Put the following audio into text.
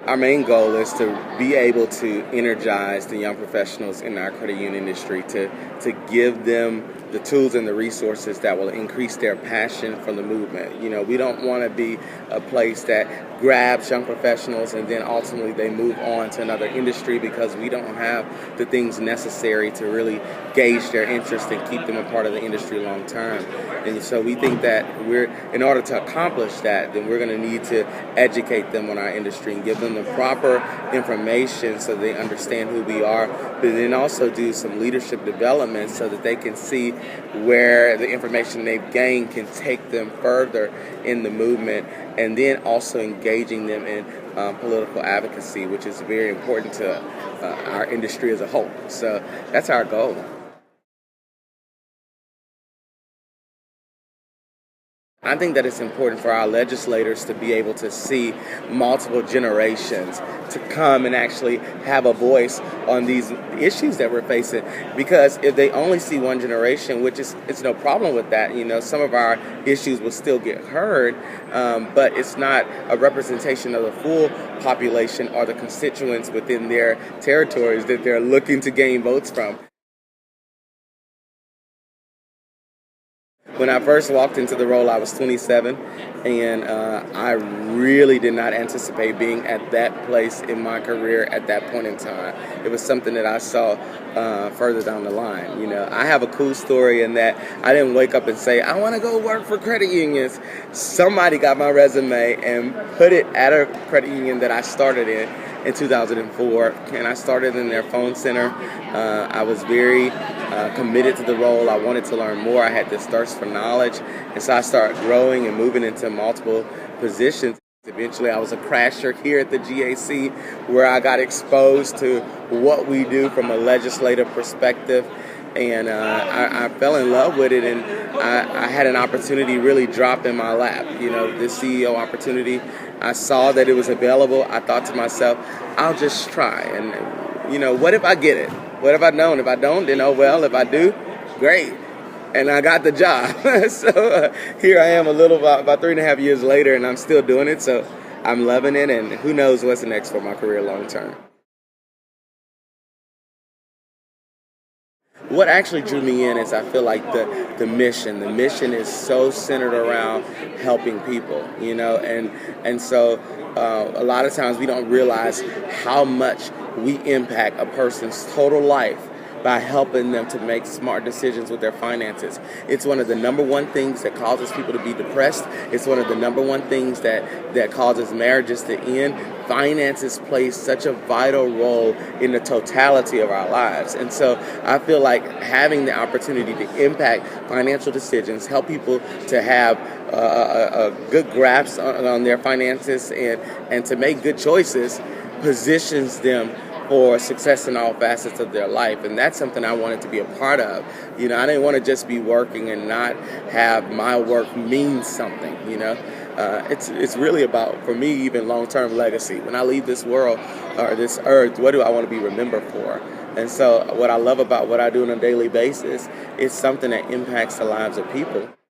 Our main goal is to be able to energize the young professionals in our credit union industry, to give them the tools and the resources that will increase their passion for the movement. We don't want to be a place that grabs young professionals and then ultimately they move on to another industry because we don't have the things necessary to really gauge their interest and keep them a part of the industry long term. And so we think that in order to accomplish that, then we're going to need to educate them on our industry and give them the proper information so they understand who we are, but then also do some leadership development so that they can see where the information they've gained can take them further in the movement, and then also engaging them in political advocacy, which is very important to our industry as a whole. So that's our goal. I think that it's important for our legislators to be able to see multiple generations to come and actually have a voice on these issues that we're facing. Because if they only see one generation, which it's no problem with that, some of our issues will still get heard, but it's not a representation of the full population or the constituents within their territories that they're looking to gain votes from. When I first walked into the role, I was 27, and I really did not anticipate being at that place in my career at that point in time. It was something that I saw further down the line. I have a cool story in that I didn't wake up and say, I want to go work for credit unions. Somebody got my resume and put it at a credit union that I started in 2004, and I started in their phone center. I was very committed to the role. I wanted to learn more. I had this thirst for knowledge, and so I started growing and moving into multiple positions. Eventually, I was a crasher here at the GAC, where I got exposed to what we do from a legislative perspective, and I fell in love with it, and I had an opportunity really drop in my lap. This CEO opportunity, I saw that it was available. I thought to myself, I'll just try, and what if I get it? What if I don't? If I don't, then oh well. If I do, great. And I got the job. So here I am about 3.5 years later, and I'm still doing it. So I'm loving it, and who knows what's next for my career long term. What actually drew me in is I feel like the mission. The mission is so centered around helping people, and so a lot of times we don't realize how much we impact a person's total life by helping them to make smart decisions with their finances. It's one of the number one things that causes people to be depressed. It's one of the number one things that causes marriages to end. Finances play such a vital role in the totality of our lives. And so I feel like having the opportunity to impact financial decisions, help people to have a good grasp on their finances and to make good choices, positions them for success in all facets of their life. And that's something I wanted to be a part of. I didn't want to just be working and not have my work mean something. It's really about, for me, even long-term legacy. When I leave this world or this earth, what do I want to be remembered for? And so what I love about what I do on a daily basis is something that impacts the lives of people.